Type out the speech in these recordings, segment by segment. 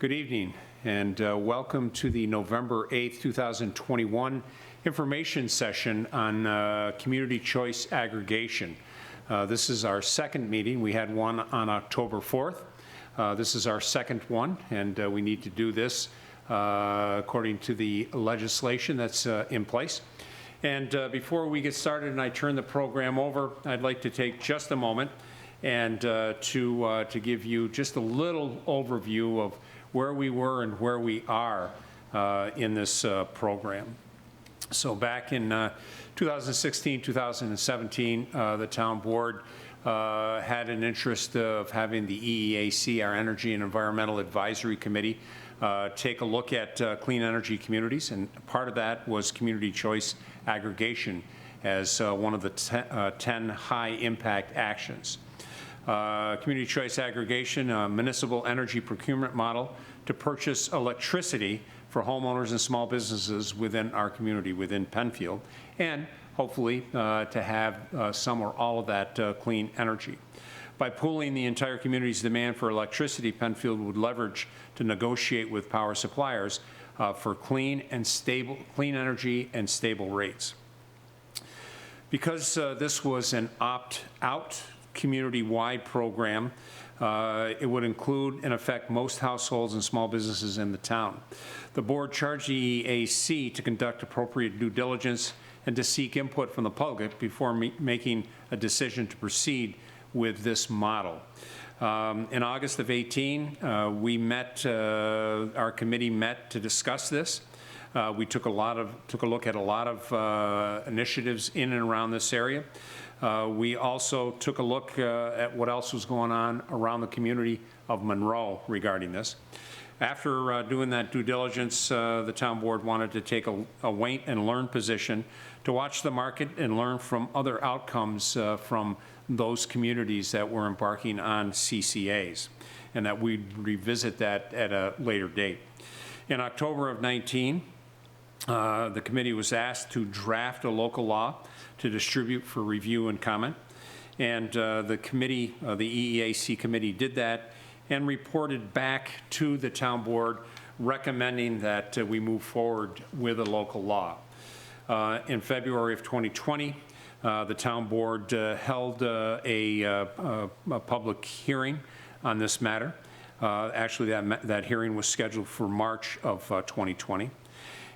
Good evening, and welcome to the November 8th, 2021 information session on community choice aggregation. This is our second meeting. We had one on October 4th. This is our second one, and we need to do this according to the legislation that's in place. And before we get started and I turn the program over, I'd like to take just a moment and to give you just a little overview of where we were and where we are in this program. So back in 2016, 2017, the town board had an interest of having the EEAC, our Energy and Environmental Advisory Committee, take a look at clean energy communities, and part of that was community choice aggregation as one of the 10 high impact actions. Community choice aggregation, a municipal energy procurement model to purchase electricity for homeowners and small businesses within our community, within Penfield, and hopefully to have some or all of that clean energy. By pooling the entire community's demand for electricity, Penfield would leverage to negotiate with power suppliers for clean energy and stable rates. Because this was an opt-out community-wide program, it would include and affect most households and small businesses in the town. The board charged the EEAC to conduct appropriate due diligence and to seek input from the public before making a decision to proceed with this model. In August of 18, we met, our committee met to discuss this. We took a look at a lot of initiatives in and around this area. We also took a look at what else was going on around the community of Monroe regarding this. After doing that due diligence, the town board wanted to take a wait and learn position to watch the market and learn from other outcomes from those communities that were embarking on CCAs, and that we'd revisit that at a later date. In October of 19, the committee was asked to draft a local law to distribute for review and comment. And the committee, the EEAC committee, did that and reported back to the town board recommending that we move forward with a local law. In February of 2020, the town board held a public hearing on this matter. Actually, that hearing was scheduled for March of 2020.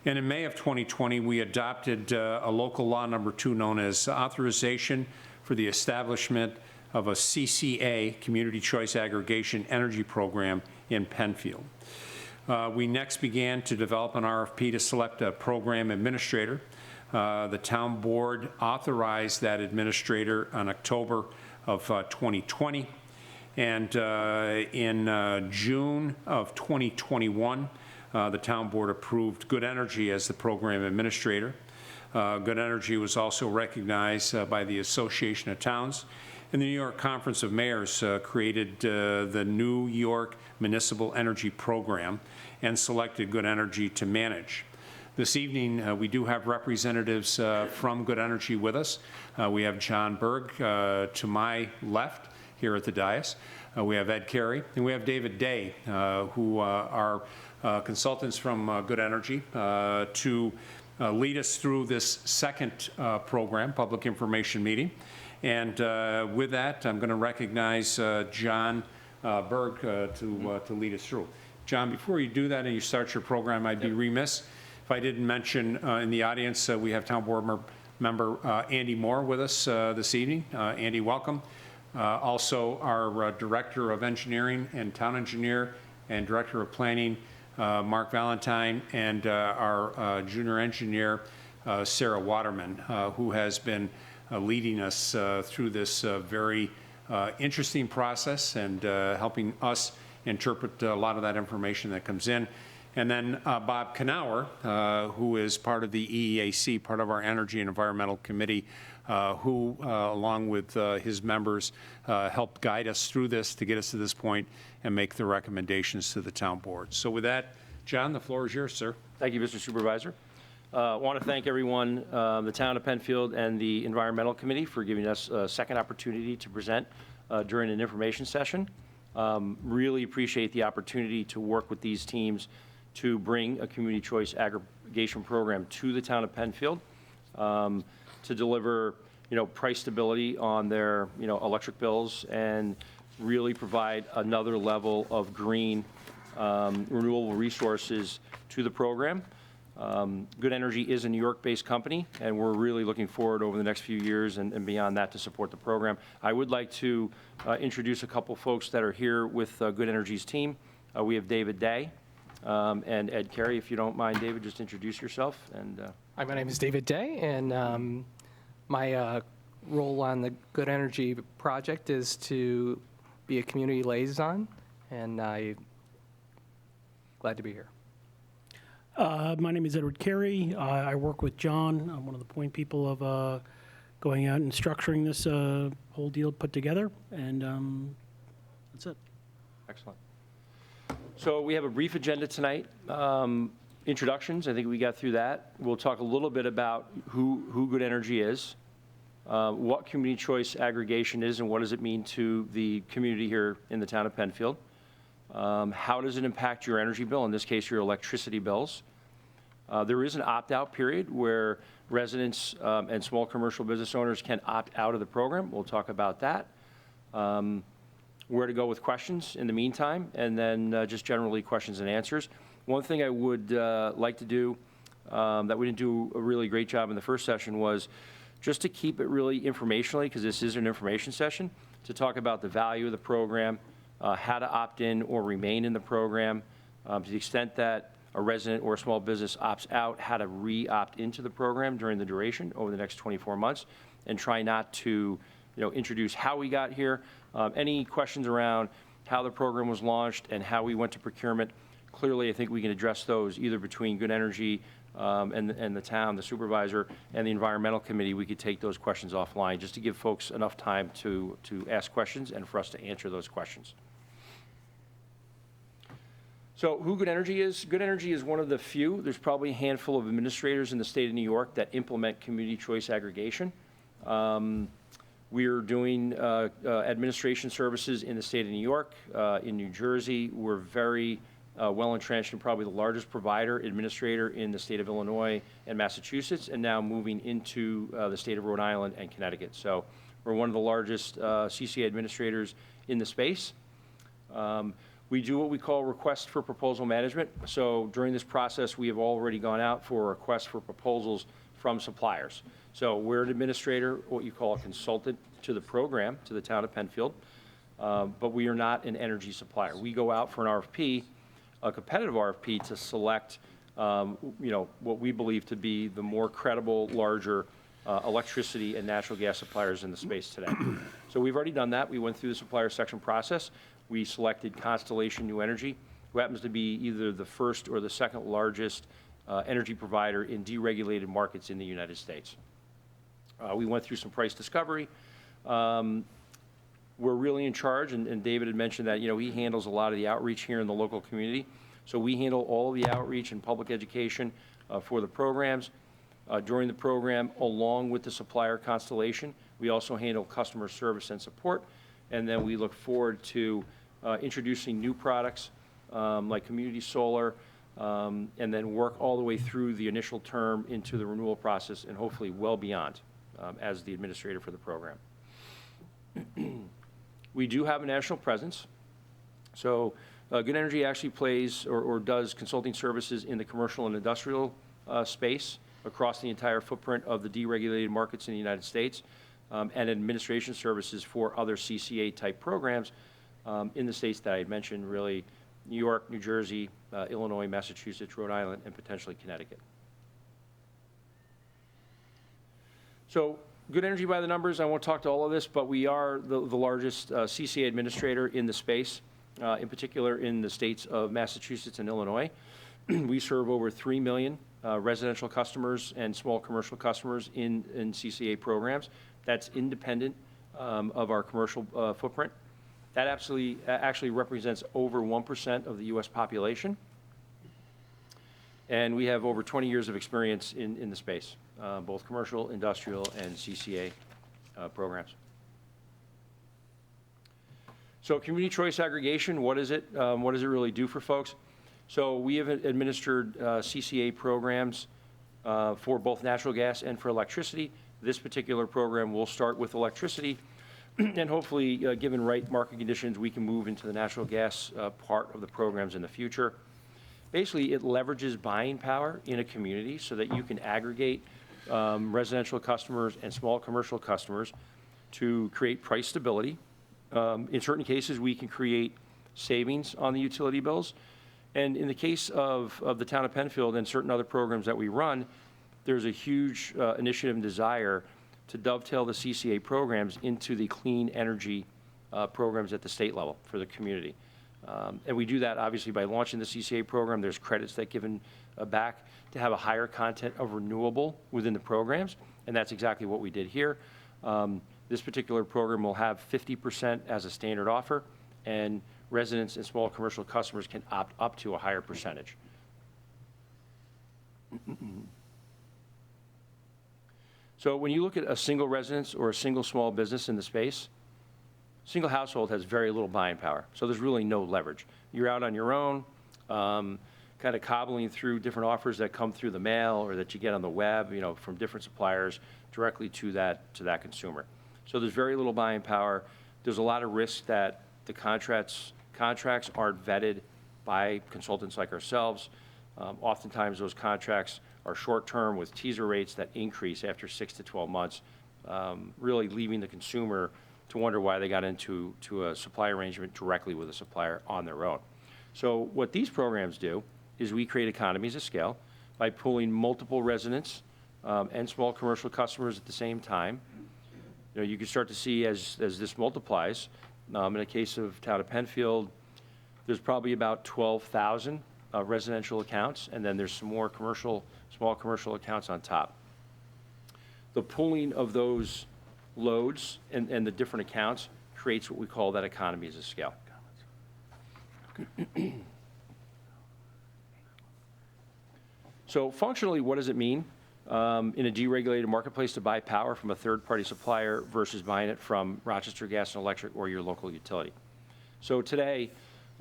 And in May of 2020, we adopted a local law number 2 known as Authorization for the Establishment of a CCA, Community Choice Aggregation Energy Program in Penfield. We next began to develop an RFP to select a program administrator. The town board authorized that administrator on October of 2020. And in June of 2021, the town board approved Good Energy as the program administrator. Good Energy was also recognized by the Association of Towns, and the New York Conference of Mayors created the New York Municipal Energy Program and selected Good Energy to manage. This evening, we do have representatives from Good Energy with us. We have John Berg to my left here at the dais. We have Ed Carey, and we have David Day, who are consultants from Good Energy to lead us through this second program, public information meeting. And with that, I'm going to recognize John Berg to lead us through. John, before you do that and you start your program, I'd be remiss if I didn't mention in the audience, we have town board member Andy Moore with us this evening. Andy, welcome. Also, our Director of Engineering and Town Engineer and Director of Planning, Mark Valentine, and our junior engineer, Sarah Waterman, who has been leading us through this very interesting process and helping us interpret a lot of that information that comes in. And then Bob Knauer, who is part of the EEAC, part of our Energy and Environmental Committee, who, along with his members, helped guide us through this to get us to this point and make the recommendations to the town board. So with that, John, the floor is yours, sir. Thank you, Mr. Supervisor. I want to thank everyone, the town of Penfield and the Environmental Committee for giving us a second opportunity to present during an information session. Really appreciate the opportunity to work with these teams to bring a community choice aggregation program to the town of Penfield, to deliver, price stability on their, electric bills, and really provide another level of green, renewable resources to the program. Good Energy is a New York-based company, and we're really looking forward over the next few years and beyond that to support the program. I would like to introduce a couple folks that are here with Good Energy's team. We have David Day and Ed Carey. If you don't mind, David, just introduce yourself. Hi, my name is David Day, and my role on the Good Energy project is to be a community liaison, and I'm glad to be here. My name is Edward Carey. I work with John. I'm one of the point people of going out and structuring this whole deal put together, and that's it. Excellent. So we have a brief agenda tonight. Introductions, I think we got through that. We'll talk a little bit about who Good Energy is, what community choice aggregation is, and what does it mean to the community here in the town of Penfield. How does it impact your energy bill, in this case, your electricity bills? There is an opt-out period where residents and small commercial business owners can opt out of the program. We'll talk about that. Where to go with questions in the meantime, and then just generally questions and answers. One thing I would like to do that we didn't do a really great job in the first session was just to keep it really informationally, because this is an information session, to talk about the value of the program, how to opt in or remain in the program, to the extent that a resident or a small business opts out, how to re-opt into the program during the duration over the next 24 months, and try not to introduce how we got here. Any questions around how the program was launched and how we went to procurement, clearly I think we can address those either between Good Energy and the town, the supervisor, and the environmental committee. We could take those questions offline just to give folks enough time to ask questions and for us to answer those questions. So who Good Energy is? Good Energy is one of the few. There's probably a handful of administrators in the state of New York that implement community choice aggregation. We are doing administration services in the state of New York, in New Jersey. We're very well entrenched and probably the largest provider administrator in the state of Illinois and Massachusetts, and now moving into the state of Rhode Island and Connecticut. So we're one of the largest CCA administrators in the space. We do what we call request for proposal management. So during this process, we have already gone out for requests for proposals from suppliers. So we're an administrator, what you call a consultant to the program, to the town of Penfield, but we are not an energy supplier. We go out for an RFP, a competitive RFP, to select what we believe to be the more credible, larger electricity and natural gas suppliers in the space today. So we've already done that. We went through the supplier selection process. We selected Constellation New Energy, who happens to be either the first or the second largest energy provider in deregulated markets in the United States. We went through some price discovery. We're really in charge, and David had mentioned that he handles a lot of the outreach here in the local community. So we handle all of the outreach and public education for the programs. During the program, along with the supplier Constellation, we also handle customer service and support, and then we look forward to introducing new products like community solar, and then work all the way through the initial term into the renewal process and hopefully well beyond as the administrator for the program. We do have a national presence. So Good Energy actually plays or does consulting services in the commercial and industrial space across the entire footprint of the deregulated markets in the United States, and administration services for other CCA type programs in the states that I had mentioned, really New York, New Jersey, Illinois, Massachusetts, Rhode Island, and potentially Connecticut. So Good Energy by the numbers, I won't talk to all of this, but we are the largest CCA administrator in the space, in particular in the states of Massachusetts and Illinois. We serve over 3 million residential customers and small commercial customers in CCA programs. That's independent of our commercial footprint. That actually represents over 1% of the U.S. population. And we have over 20 years of experience in the space, both commercial, industrial, and CCA programs. So community choice aggregation, what is it? What does it really do for folks? So we have administered CCA programs for both natural gas and for electricity. This particular program will start with electricity, and hopefully, given right market conditions, we can move into the natural gas part of the programs in the future. Basically, it leverages buying power in a community so that you can aggregate residential customers and small commercial customers to create price stability. In certain cases, we can create savings on the utility bills. And in the case of the town of Penfield and certain other programs that we run, there's a huge initiative and desire to dovetail the CCA programs into the clean energy programs at the state level for the community. And we do that obviously by launching the CCA program. There's credits that given back to have a higher content of renewable within the programs, and that's exactly what we did here. This particular program will have 50% as a standard offer, and residents and small commercial customers can opt up to a higher percentage. So when you look at a single residence or a single small business in the space, single household has very little buying power, so there's really no leverage. You're out on your own, kind of cobbling through different offers that come through the mail or that you get on the web, from different suppliers directly to that consumer. So there's very little buying power. There's a lot of risk that the contracts aren't vetted by consultants like ourselves. Oftentimes those contracts are short-term with teaser rates that increase after 6 to 12 months, really leaving the consumer to wonder why they got into a supply arrangement directly with a supplier on their own. So what these programs do is we create economies of scale by pulling multiple residents and small commercial customers at the same time. You can start to see as this multiplies. In the case of town of Penfield, there's probably about 12,000 residential accounts, and then there's some more small commercial accounts on top. The pooling of those loads and the different accounts creates what we call that economies of scale. So functionally, what does it mean in a deregulated marketplace to buy power from a third-party supplier versus buying it from Rochester Gas and Electric or your local utility? So today,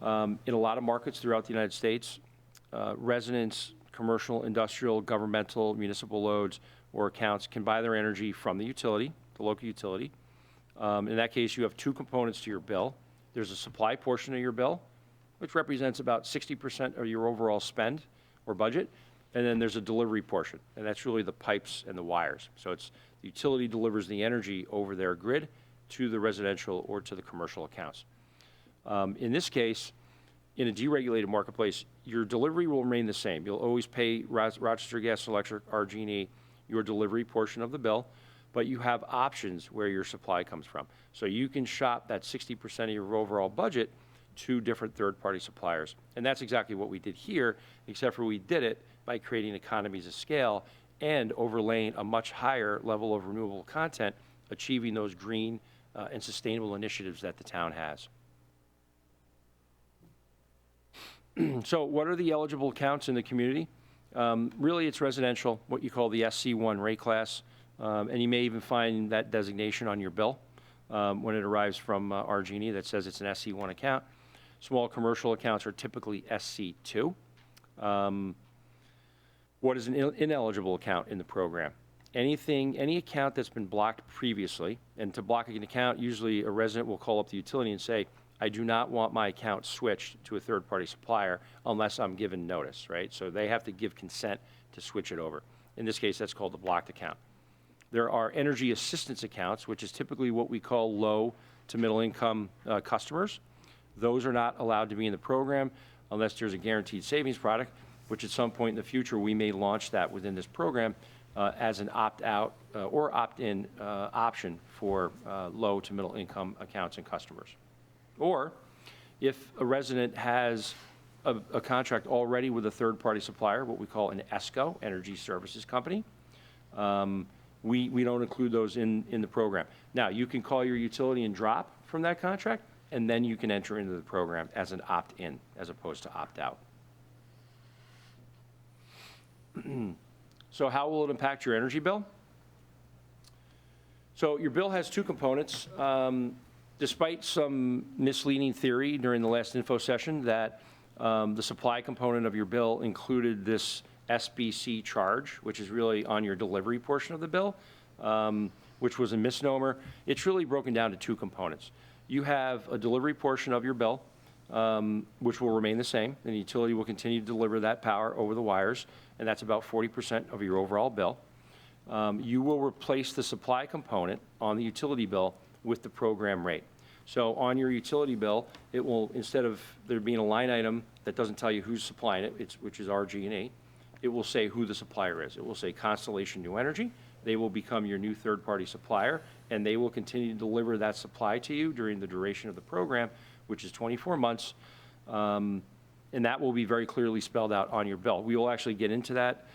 in a lot of markets throughout the United States, residents, commercial, industrial, governmental, municipal loads or accounts can buy their energy from the utility, the local utility. In that case, you have two components to your bill. There's a supply portion of your bill, which represents about 60% of your overall spend or budget. And then there's a delivery portion, and that's really the pipes and the wires. So it's the utility delivers the energy over their grid to the residential or to the commercial accounts. In this case, in a deregulated marketplace, your delivery will remain the same. You'll always pay Rochester Gas and Electric, RG&E, your delivery portion of the bill, but you have options where your supply comes from. So you can shop that 60% of your overall budget to different third-party suppliers. And that's exactly what we did here, except for we did it by creating economies of scale and overlaying a much higher level of renewable content, achieving those green and sustainable initiatives that the town has. So what are the eligible accounts in the community? Really, it's residential, what you call the SC1 rate class, and you may even find that designation on your bill when it arrives from RG&E that says it's an SC1 account. Small commercial accounts are typically SC2. What is an ineligible account in the program? Any account that's been blocked previously, and to block an account, usually a resident will call up the utility and say, I do not want my account switched to a third-party supplier unless I'm given notice, right? So they have to give consent to switch it over. In this case, that's called the blocked account. There are energy assistance accounts, which is typically what we call low to middle income customers. Those are not allowed to be in the program unless there's a guaranteed savings product, which at some point in the future, we may launch that within this program as an opt-out or opt-in option for low to middle income accounts and customers. Or if a resident has a contract already with a third-party supplier, what we call an ESCO, Energy Services Company, we don't include those in the program. Now, you can call your utility and drop from that contract, and then you can enter into the program as an opt-in as opposed to opt-out. So how will it impact your energy bill? So your bill has two components. Despite some misleading theory during the last info session that the supply component of your bill included this SBC charge, which is really on your delivery portion of the bill, which was a misnomer, it's really broken down to two components. You have a delivery portion of your bill, which will remain the same, and the utility will continue to deliver that power over the wires, and that's about 40% of your overall bill. You will replace the supply component on the utility bill with the program rate. So on your utility bill, it will, instead of there being a line item that doesn't tell you who's supplying it, which is RG&E, it will say who the supplier is. It will say Constellation New Energy. They will become your new third-party supplier, and they will continue to deliver that supply to you during the duration of the program, which is 24 months, and that will be very clearly spelled out on your bill. We will actually get into that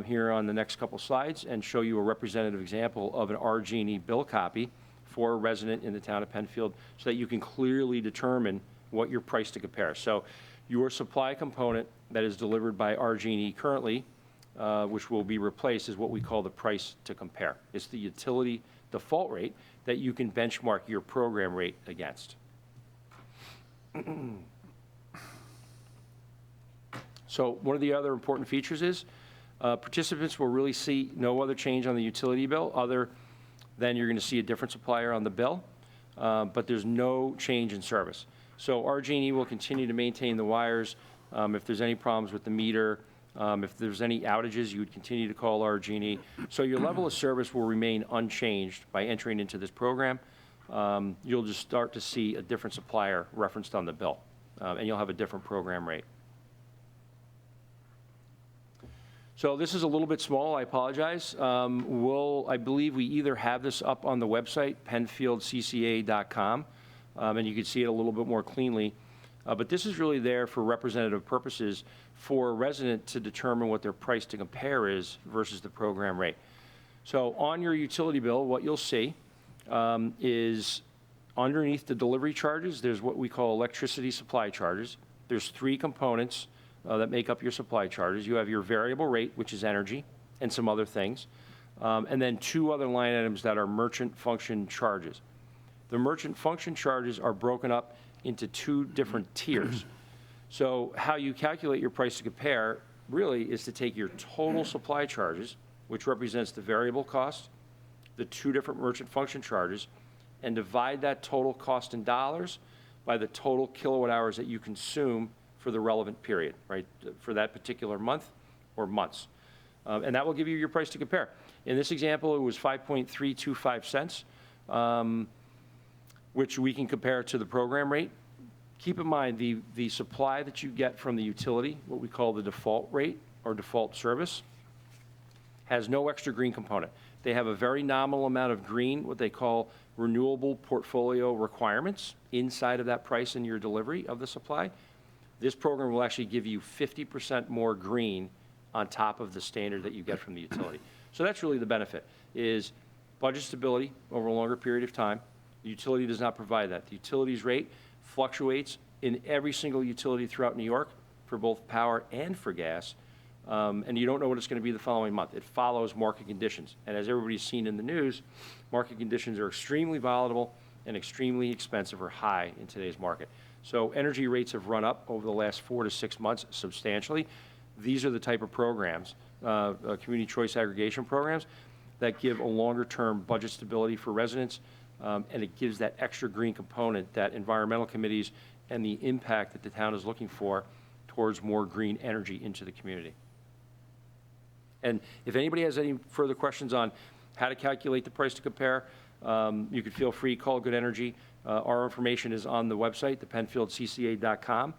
here on the next couple slides and show you a representative example of an RG&E bill copy for a resident in the town of Penfield so that you can clearly determine what your price to compare. So your supply component that is delivered by RG&E currently, which will be replaced, is what we call the price to compare. It's the utility default rate that you can benchmark your program rate against. So one of the other important features is participants will really see no other change on the utility bill other than you're going to see a different supplier on the bill, but there's no change in service. So RG&E will continue to maintain the wires. If there's any problems with the meter, if there's any outages, you would continue to call RG&E. So your level of service will remain unchanged by entering into this program. You'll just start to see a different supplier referenced on the bill, and you'll have a different program rate. So this is a little bit small, I apologize. I believe we either have this up on the website, penfieldcca.com, and you can see it a little bit more cleanly. But this is really there for representative purposes for a resident to determine what their price to compare is versus the program rate. So on your utility bill, what you'll see is underneath the delivery charges, there's what we call electricity supply charges. There's three components that make up your supply charges. You have your variable rate, which is energy, and some other things, and then two other line items that are merchant function charges. The merchant function charges are broken up into two different tiers. So how you calculate your price to compare really is to take your total supply charges, which represents the variable cost, the two different merchant function charges, and divide that total cost in dollars by the total kilowatt hours that you consume for the relevant period, right, for that particular month or months. And that will give you your price to compare. In this example, it was 5.325 cents, which we can compare to the program rate. Keep in mind, the supply that you get from the utility, what we call the default rate or default service, has no extra green component. They have a very nominal amount of green, what they call renewable portfolio requirements, inside of that price in your delivery of the supply. This program will actually give you 50% more green on top of the standard that you get from the utility. So that's really the benefit, is budget stability over a longer period of time. The utility does not provide that. The utility's rate fluctuates in every single utility throughout New York for both power and for gas, and you don't know what it's going to be the following month. It follows market conditions. And as everybody's seen in the news, market conditions are extremely volatile and extremely expensive or high in today's market. So energy rates have run up over the last 4 to 6 months substantially. These are the type of programs, community choice aggregation programs, that give a longer-term budget stability for residents, and it gives that extra green component that environmental committees and the impact that the town is looking for towards more green energy into the community. And if anybody has any further questions on how to calculate the price to compare, you could feel free, call Good Energy. Our information is on the website, the penfieldcca.com,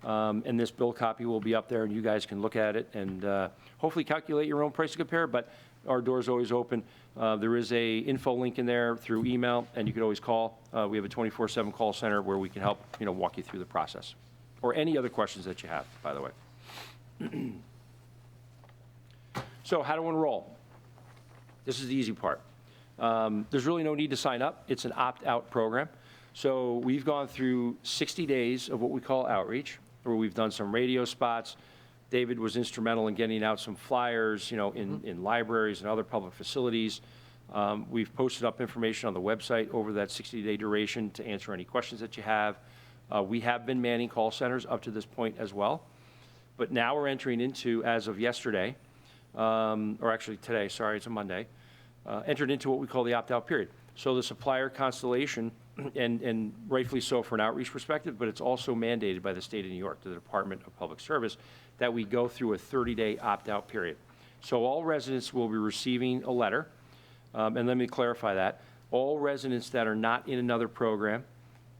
and this bill copy will be up there, and you guys can look at it and hopefully calculate your own price to compare, but our door's always open. There is a info link in there through email, and you can always call. We have a 24/7 call center where we can help, walk you through the process, or any other questions that you have, by the way. So how to enroll? This is the easy part. There's really no need to sign up. It's an opt-out program. So we've gone through 60 days of what we call outreach, where we've done some radio spots. David was instrumental in getting out some flyers, in libraries and other public facilities. We've posted up information on the website over that 60-day duration to answer any questions that you have. We have been manning call centers up to this point as well. But now we're entering into, as of yesterday, or actually today, sorry, it's a Monday, entered into what we call the opt-out period. So the supplier constellation, and rightfully so for an outreach perspective, but it's also mandated by the state of New York, the Department of Public Service, that we go through a 30-day opt-out period. So all residents will be receiving a letter, and let me clarify that. All residents that are not in another program,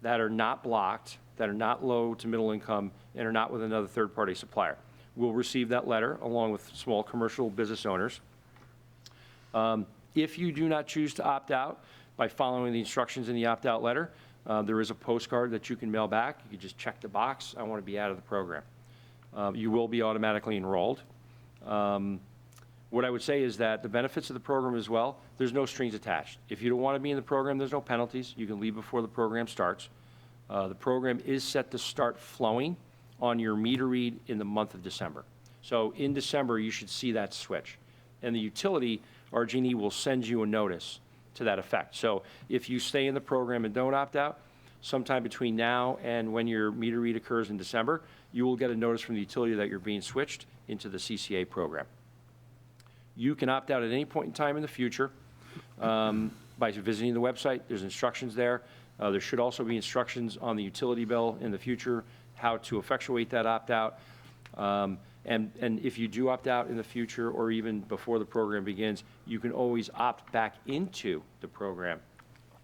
that are not blocked, that are not low to middle income, and are not with another third-party supplier will receive that letter along with small commercial business owners. If you do not choose to opt out by following the instructions in the opt-out letter, there is a postcard that you can mail back. You can just check the box, I want to be out of the program. You will be automatically enrolled. What I would say is that the benefits of the program as well, there's no strings attached. If you don't want to be in the program, there's no penalties. You can leave before the program starts. The program is set to start flowing on your meter read in the month of December. So in December, you should see that switch. And the utility, RG&E, will send you a notice to that effect. So if you stay in the program and don't opt out, sometime between now and when your meter read occurs in December, you will get a notice from the utility that you're being switched into the CCA program. You can opt out at any point in time in the future by visiting the website. There's instructions there. There should also be instructions on the utility bill in the future, how to effectuate that opt-out. And if you do opt out in the future or even before the program begins, you can always opt back into the program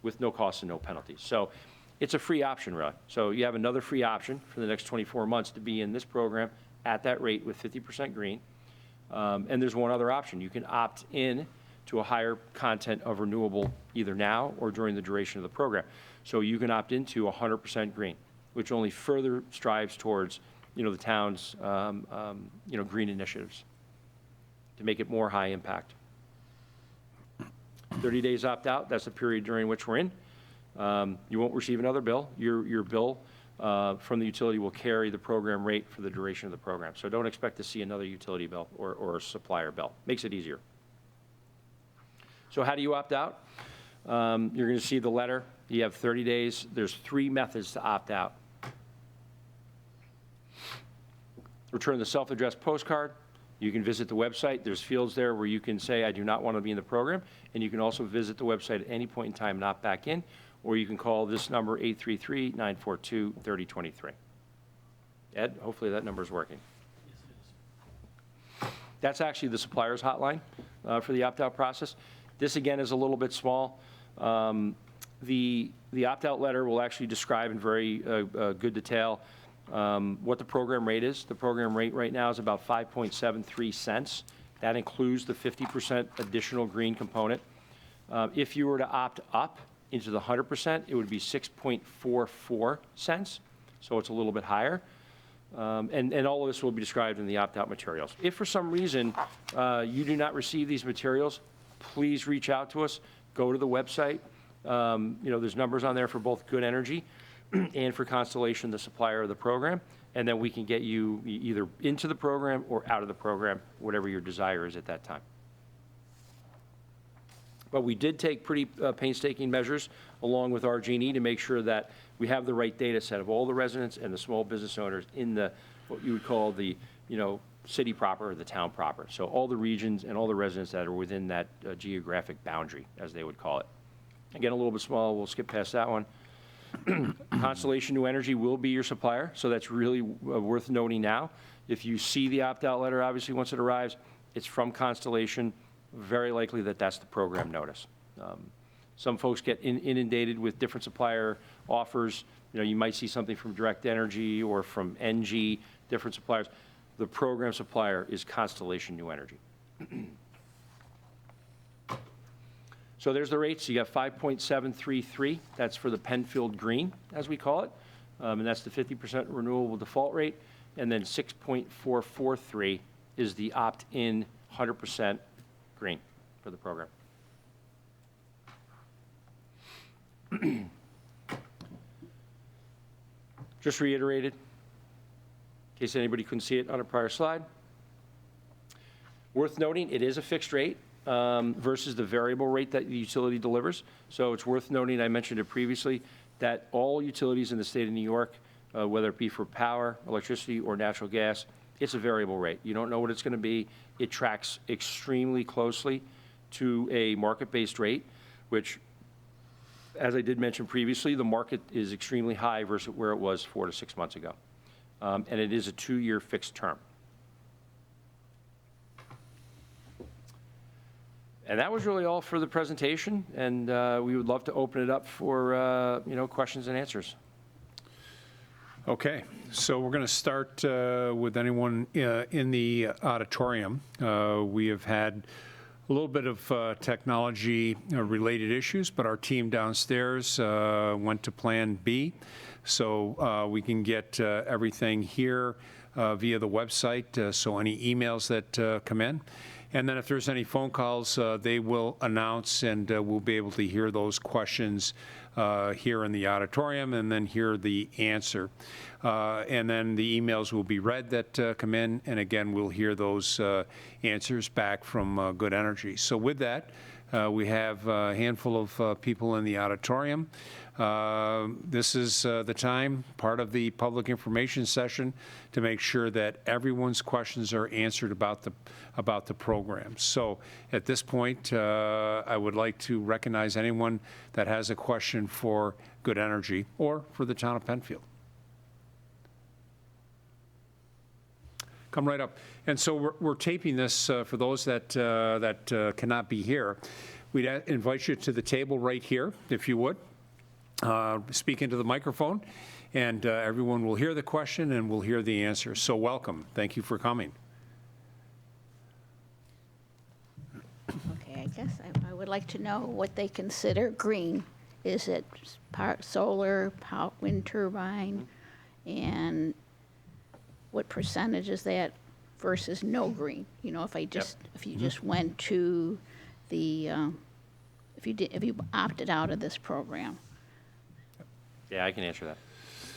with no cost and no penalties. So it's a free option, really. So you have another free option for the next 24 months to be in this program at that rate with 50% green. And there's one other option. You can opt in to a higher content of renewable either now or during the duration of the program. So you can opt into 100% green, which only further strives towards, the town's, green initiatives to make it more high impact. 30 days opt out, that's the period during which we're in. You won't receive another bill. Your bill from the utility will carry the program rate for the duration of the program. So don't expect to see another utility bill or a supplier bill. Makes it easier. So how do you opt out? You're going to see the letter. You have 30 days. There's 3 methods to opt out. Return the self-addressed postcard. You can visit the website. There's fields there where you can say, I do not want to be in the program. And you can also visit the website at any point in time and opt back in. Or you can call this number, 833-942-3023. Ed, hopefully that number's working. Yes, it is. That's actually the supplier's hotline for the opt-out process. This, again, is a little bit small. The opt-out letter will actually describe in very good detail what the program rate is. The program rate right now is about 5.73 cents. That includes the 50% additional green component. If you were to opt up into the 100%, it would be 6.44 cents. So it's a little bit higher. And all of this will be described in the opt-out materials. If for some reason you do not receive these materials, please reach out to us. Go to the website. There's numbers on there for both Good Energy and for Constellation, the supplier of the program. And then we can get you either into the program or out of the program, whatever your desire is at that time. But we did take pretty painstaking measures along with RG&E to make sure that we have the right data set of all the residents and the small business owners in the, what you would call the, city proper or the town proper. So all the regions and all the residents that are within that geographic boundary, as they would call it. Again, a little bit small, we'll skip past that one. Constellation New Energy will be your supplier, so that's really worth noting now. If you see the opt-out letter, obviously, once it arrives, it's from Constellation. Very likely that that's the program notice. Some folks get inundated with different supplier offers. You might see something from Direct Energy or from NG, different suppliers. The program supplier is Constellation New Energy. So there's the rates. You got 5.733. That's for the Penfield Green, as we call it. And that's the 50% renewable default rate. And then 6.443 is the opt-in 100% green for the program. Just reiterated, in case anybody couldn't see it on a prior slide. Worth noting, it is a fixed rate. versus the variable rate that the utility delivers. So it's worth noting, I mentioned it previously, that all utilities in the state of New York, whether it be for power, electricity, or natural gas, it's a variable rate. You don't know what it's going to be. It tracks extremely closely to a market-based rate, which, as I did mention previously, the market is extremely high versus where it was 4 to 6 months ago. And it is a 2-year fixed term. And that was really all for the presentation, and we would love to open it up for, questions and answers. Okay, so we're going to start with anyone in the auditorium. We have had a little bit of technology-related issues, but our team downstairs went to Plan B, so we can get everything here via the website, so any emails that come in. And then if there's any phone calls, they will announce, and we'll be able to hear those questions here in the auditorium and then hear the answer. And then the emails will be read that come in, and again, we'll hear those answers back from Good Energy. So with that, we have a handful of people in the auditorium. This is the time, part of the public information session, to make sure that everyone's questions are answered about the program. So at this point, I would like to recognize anyone that has a question for Good Energy or for the town of Penfield. Come right up. And so we're taping this for those that cannot be here. We'd invite you to the table right here, if you would. Speak into the microphone, and everyone will hear the question and will hear the answer. So welcome. Thank you for coming. Okay, I guess I would like to know what they consider green. Is it solar, wind turbine, and what percentage is that versus no green? You know, if you just went to the, if you opted out of this program. Yeah, I can answer that.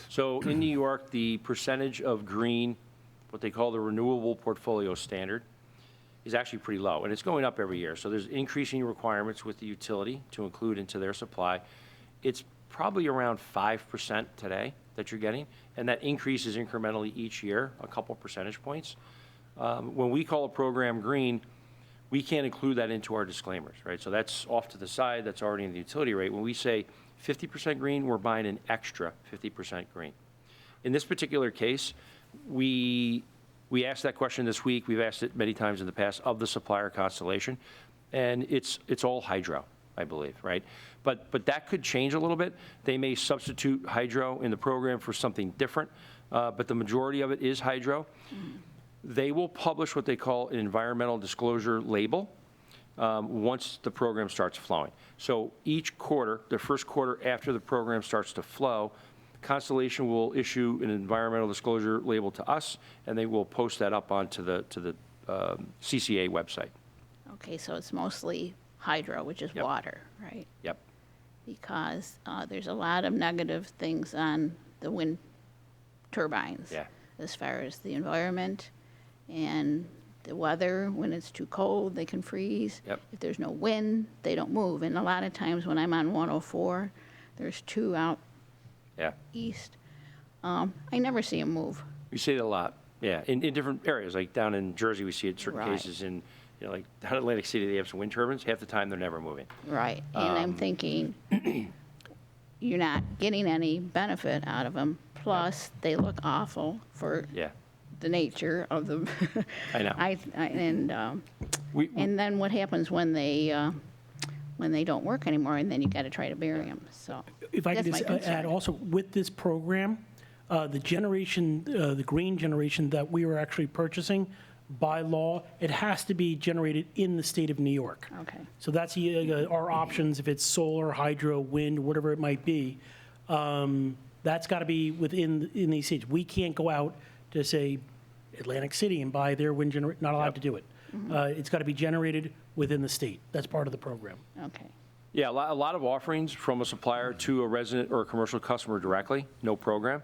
So in New York, the percentage of green, what they call the renewable portfolio standard, is actually pretty low, and it's going up every year. So there's increasing requirements with the utility to include into their supply. It's probably around 5% today that you're getting, and that increases incrementally each year, a couple percentage points. When we call a program green, we can't include that into our disclaimers, right? So that's off to the side, that's already in the utility rate. When we say 50% green, we're buying an extra 50% green. In this particular case, we asked that question this week. We've asked it many times in the past of the supplier constellation, and it's all hydro, I believe, right? But that could change a little bit. They may substitute hydro in the program for something different, but the majority of it is hydro. They will publish what they call an environmental disclosure label once the program starts flowing. So each quarter, the first quarter after the program starts to flow, Constellation will issue an environmental disclosure label to us, and they will post that up onto the CCA website. Okay, so it's mostly hydro, which is Yep. water, right? Yep. Because there's a lot of negative things on the wind turbines. Yeah. As far as the environment and the weather. When it's too cold, they can freeze. Yep. If there's no wind, they don't move. And a lot of times when I'm on 104, there's 2 out Yeah. east. I never see them move. We see it a lot. Yeah, in different areas, like down in Jersey, we see it in certain Right. cases. In, like down in Atlantic City, they have some wind turbines. Half the time, they're never moving. Right. And I'm thinking, you're not getting any benefit out of them. Plus, they look awful for Yeah, the nature of the. I know. And then what happens when they don't work anymore, and then you got to try to bury them. So If I could that's just my add concern. also, with this program, the generation, the green generation that we were actually purchasing, by law, it has to be generated in the state of New York. Okay. So that's our options, if it's solar, hydro, wind, whatever it might be. That's got to be in these states. We can't go out to, say, Atlantic City and buy their wind generator, not allowed to do it. It's got to be generated within the state. That's part of the program. Okay. Yeah, a lot of offerings from a supplier to a resident or a commercial customer directly, no program.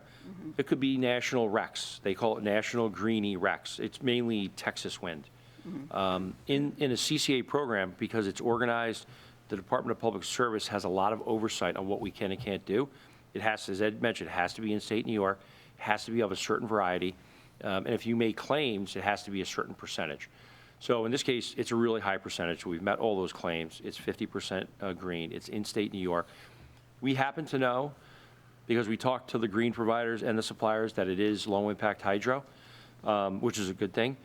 It could be national RECs. They call it National Greenie RECs. It's mainly Texas wind. In a CCA program, because it's organized, the Department of Public Service has a lot of oversight on what we can and can't do. It has, as Ed mentioned, it has to be in state New York, has to be of a certain variety, and if you make claims, it has to be a certain percentage. So in this case, it's a really high percentage. We've met all those claims. It's 50% green. It's in state New York. We happen to know, because we talked to the green providers and the suppliers, that it is low-impact hydro, which is a good thing.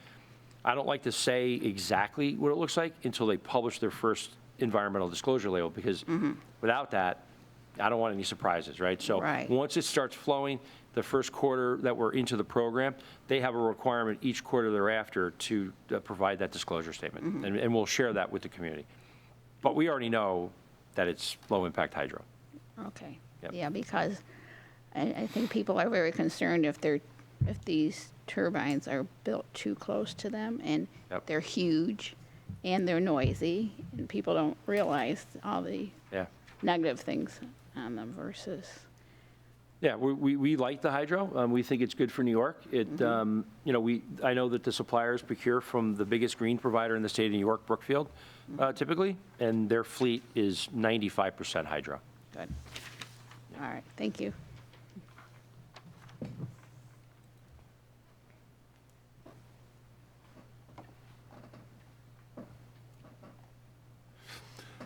I don't like to say exactly what it looks like until they publish their first environmental disclosure label, because without that, I don't want any surprises, right? So Right. once it starts flowing, the first quarter that we're into the program, they have a requirement each quarter thereafter to provide that disclosure statement, and we'll share that with the community. But we already know that it's low-impact hydro. Okay. Yep. Yeah, because I think people are very concerned if these turbines are built too close to them, and Yep. they're huge and they're noisy, and people don't realize all the Yeah. negative things on them versus, Yeah, we like the hydro. We think it's good for New York. It, you know, I know that the suppliers procure from the biggest green provider in the state of New York, Brookfield, typically, and their fleet is 95% hydro. good. All right, thank you.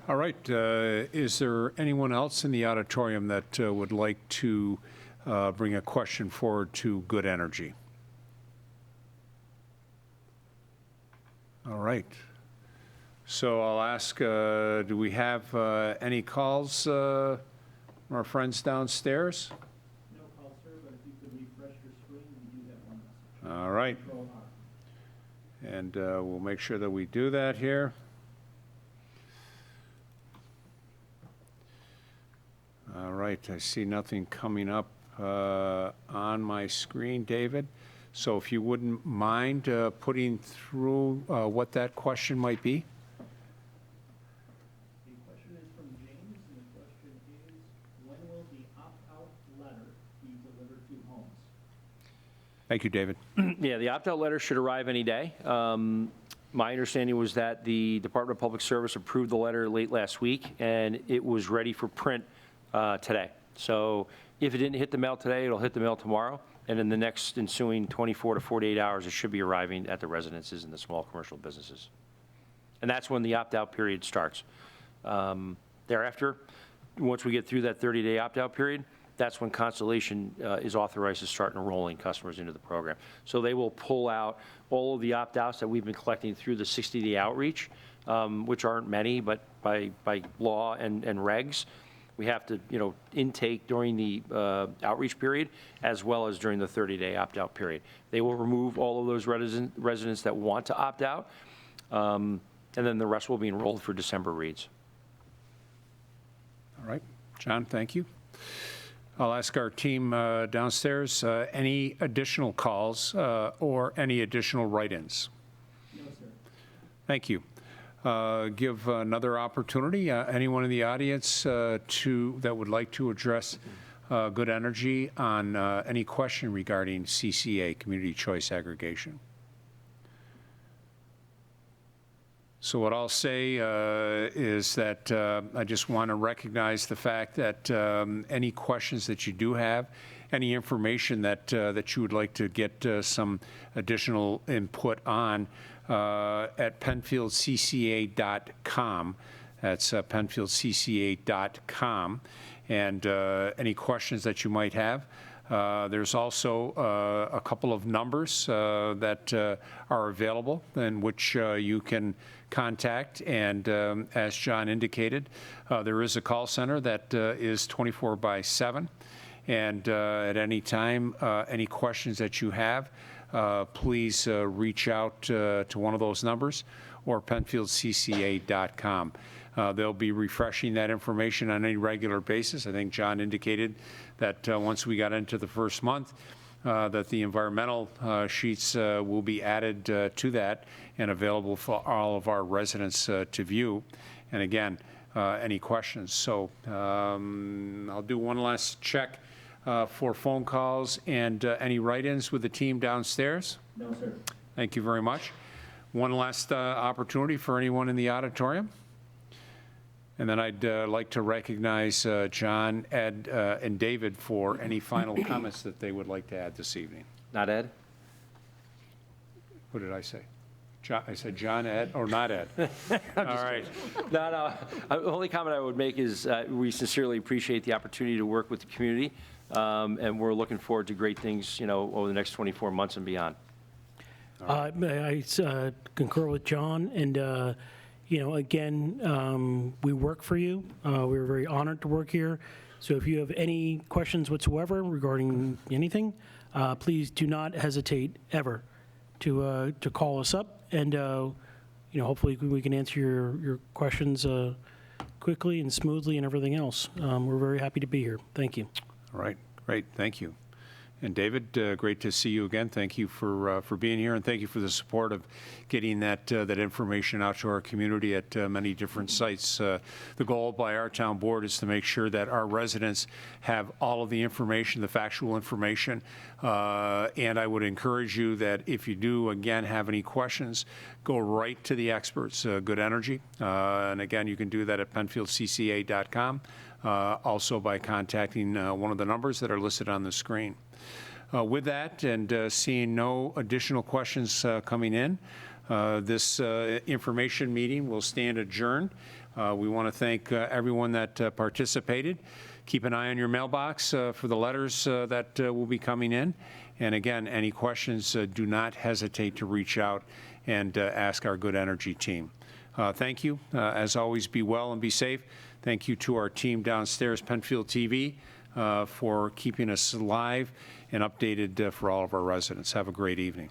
All right, is there anyone else in the auditorium that would like to bring a question forward to Good Energy? All right. So I'll ask, do we have any calls from our friends downstairs? No call, sir, but if you could refresh your screen, we do have one message. All right. And we'll make sure that we do that here. All right, I see nothing coming up on my screen, David. So if you wouldn't mind putting through what that question might be? The question is from James, and the question is, when will the opt-out letter be delivered to homes? Thank you, David. Yeah, the opt-out letter should arrive any day. My understanding was that the Department of Public Service approved the letter late last week, and it was ready for print today. So if it didn't hit the mail today, it'll hit the mail tomorrow, and in the next ensuing 24 to 48 hours, it should be arriving at the residences and the small commercial businesses. And that's when the opt-out period starts. Thereafter, once we get through that 30-day opt-out period, that's when Constellation is authorized to start enrolling customers into the program. So they will pull out all of the opt-outs that we've been collecting through the 60-day outreach, which aren't many, but by law and regs, we have to, you know, intake during the outreach period as well as during the 30-day opt-out period. They will remove all of those residents that want to opt out, and then the rest will be enrolled for December reads. All right, John, thank you. I'll ask our team downstairs, any additional calls or any additional write-ins? No, sir. Thank you. Give another opportunity, anyone in the audience that would like to address Good Energy on any question regarding CCA, Community Choice Aggregation. So what I'll say is that I just want to recognize the fact that any questions that you do have, any information that you would like to get some additional input on, at penfieldcca.com. That's penfieldcca.com. And any questions that you might have. There's also a couple of numbers that are available in which you can contact. And as John indicated, there is a call center that is 24/7. And at any time, any questions that you have, please reach out to one of those numbers or penfieldcca.com. They'll be refreshing that information on a regular basis. I think John indicated that once we got into the first month, that the environmental sheets will be added to that and available for all of our residents to view. And again, any questions. So I'll do one last check for phone calls and any write-ins with the team downstairs. No, sir. Thank you very much. One last opportunity for anyone in the auditorium. And then I'd like to recognize John, Ed, and David for any final comments that they would like to add this evening. Not Ed? What did I say? John, I said John, Ed, or not Ed? All right. No. The only comment I would make is we sincerely appreciate the opportunity to work with the community, and we're looking forward to great things, over the next 24 months and beyond. I concur with John, and, again, we work for you. We're very honored to work here. So if you have any questions whatsoever regarding anything, please do not hesitate ever to call us up, and, hopefully we can answer your questions quickly and smoothly and everything else. We're very happy to be here. Thank you. All right, great, thank you. And David, great to see you again. Thank you for being here, and thank you for the support of getting that information out to our community at many different sites. The goal by our town board is to make sure that our residents have all of the information, the factual information, and I would encourage you that if you do, again, have any questions, go right to the experts, Good Energy, and again, you can do that at penfieldcca.com, also by contacting one of the numbers that are listed on the screen. With that, and seeing no additional questions coming in, this information meeting will stand adjourned. We want to thank everyone that participated. Keep an eye on your mailbox for the letters that will be coming in. And again, any questions, do not hesitate to reach out and ask our Good Energy team. Thank you. As always, be well and be safe. Thank you to our team downstairs, Penfield TV, for keeping us live and updated for all of our residents. Have a great evening.